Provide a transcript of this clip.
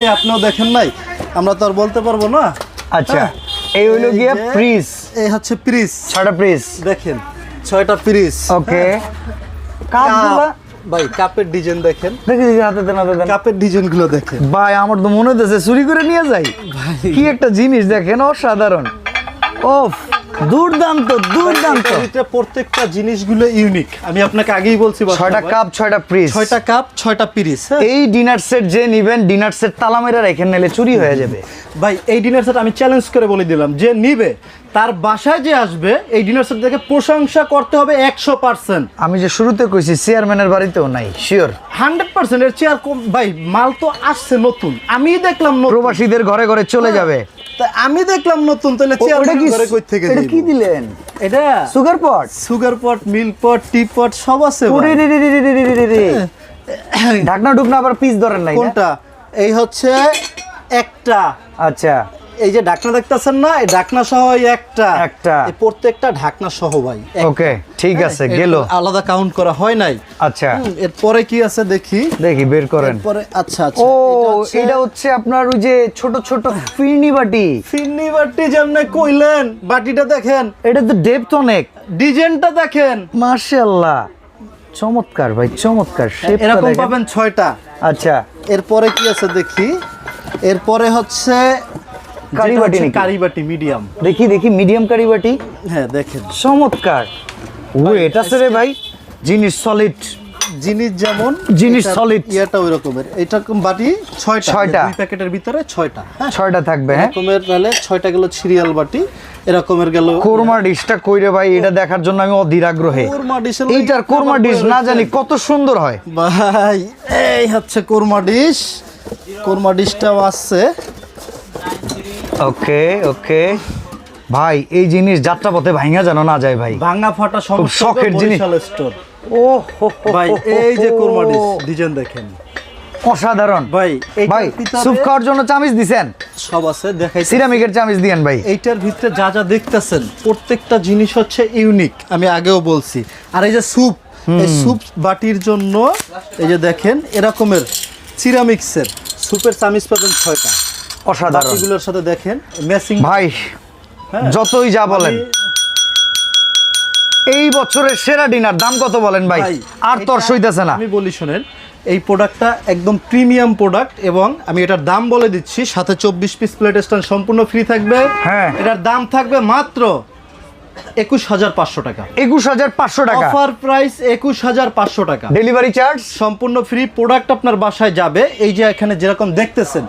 আপনিও দেখেন নাই, আমরা তো আর বলতে পারবো না। আচ্ছা, এই হলো গিয়া পিস, এই হচ্ছে পিস, 6টা পিস দেখেন 6টা পিস। ওকে, কাপগুলো ভাই কাপের ডিজাইন দেখেন, দেখি হাতে দেন, হাতে দেন। কাপের ডিজাইন গুলো দেখেন ভাই, আমার তো মনে হচ্ছে চুরি করে নিয়ে যাই। কি একটা জিনিস দেখেন, অসাধারণ। ওফ, দুর্দান্ত দুর্দান্ত। এটা প্রত্যেকটা জিনিসগুলো ইউনিক। আমি আপনাকে আগেই বলছি 6টা কাপ, 6টা পিস, 6টা কাপ 6টা পিস। এই ডিনার সেট যে নিবেন, ডিনার সেট তালা মেরে রেখে নিলে চুরি হয়ে যাবে। ভাই এই ডিনার সেট আমি চ্যালেঞ্জ করে বলে দিলাম, যে নিবে তার বাসায় যে আসবে এই ডিনার সেট দেখে প্রশংসা করতে হবে 100%। আমি যে শুরুতে কইছি চেয়ারম্যানের বাড়িতেও নাই, শিওর 100% এর চেয়ার ভাই, মাল তো আসছে নতুন, আমি দেখলাম নতুন। প্রবাসীদের ঘরে ঘরে চলে যাবে। তা আমি দেখলাম নতুন, তাহলে চেয়ার ঘরে কই থেকে এটা কি দিলেন? এটা sugar pot, sugar pot, milk pot, tea pot সব আছে ভাই। ওরে রে রে রে রে রে রে রে। ঢাকনা ঢুকনা আবার পিস ধরেন নাই না? কোনটা? এই হচ্ছে একটা, আচ্ছা, এই যে ঢাকনা দেখতেছেন না, এই ঢাকনা সহ এই একটা, একটা। এই প্রত্যেকটা ঢাকনা সহ ভাই। ওকে, ঠিক আছে, হ্যাঁ, গেল। এরপর আলাদা কাউন্ট করা হয় নাই। আচ্ছা, এরপরে কি আছে দেখি, দেখি বের করেন। এরপরে আচ্ছা আচ্ছা, ও, এটা হচ্ছে আপনার ওই যে ছোট ছোট ফিরনি বাটি। ফিরনি বাটি যেমনে কইলেন, বাটিটা দেখেন, এটা তো ডেপথ অনেক, ডিজাইনটা দেখেন, মাশাআল্লাহ, চমৎকার ভাই, চমৎকার। শেপটা এরকম দেখেন। পাবেন 6টা। আচ্ছা, এরপরে কি আছে দেখি, এরপরে হচ্ছে কারি বাটি নাকি? কারি বাটি মিডিয়াম। দেখি দেখি, মিডিয়াম কারি বাটি। হ্যাঁ দেখেন, চমৎকার। ওয়েট আছে রে ভাই, জিনিস সলিড, জিনিস যেমন জিনিস এটার solid। ইয়েটা ওই রকমের। এইরকম বাটি 6টা, 6টা। দুই প্যাকেটের ভিতরে 6টা। হ্যাঁ, 6টা থাকবে। হ্যাঁ, এরকমের তাহলে 6টা গেল সিরিয়াল বাটি, এরকমের গেল কোরমা ডিশটা কইরে ভাই, এটা দেখার জন্য আমি অধীর আগ্রহে। কোরমা ডিশ। এইটার কোরমা ডিশ না জানি কত সুন্দর হয় ভাই। এই হচ্ছে কোরমা ডিশ, কোরমা ডিশটাও আছে। ওকে ওকে ভাই, এই জিনিস যাত্রাপথে ভাঙা যেন না যায় ভাই। ভাঙা ফাটা সমস্যা, শখের জিনিস। বরিশাল স্টোর। ও হো হো ভাই হো হো এই যে হো। কোরমা ডিশ ডিজাইন দেখেন অসাধারণ ভাই। এইটার ভাই, ভিতরে স্যুপ খাওয়ার জন্য চামিচ দিছেন, সব আছে, দেখাই। সিরামিকের চামিচ দিয়েন ভাই। এইটার ভিতরে যা যা দেখতেছেন প্রত্যেকটা জিনিস হচ্ছে ইউনিক, আমি আগেও বলছি। আর এই যে স্যুপ, এই স্যুপ বাটির জন্য এই যে দেখেন এরকমের সিরামিক্সের স্যুপের চামিচ পাবেন 6টা। অসাধারণ বাটিগুলোর সাথে দেখেন ম্যাচিং। ভাই, হ্যাঁ। যতই যা বলেন, এই বছরের সেরা ডিনার দাম কত বলেন ভাই? আর তর সইতেছে না। আমি বলি শোনেন, এই প্রোডাক্টটা একদম প্রিমিয়াম প্রোডাক্ট, এবং আমি এটার দাম বলে দিচ্ছি, সাথে 24 পিস প্লেট স্ট্যান্ড সম্পূর্ণ ফ্রি থাকবে। হ্যাঁ। এটার দাম থাকবে মাত্র 21,500 টাকা। 21,500 টাকা অফার প্রাইস 21,500 টাকা। ডেলিভারি চার্জ সম্পূর্ণ ফ্রি, প্রোডাক্ট আপনার বাসায় যাবে। এই যে এখানে যেরকম দেখতেছেন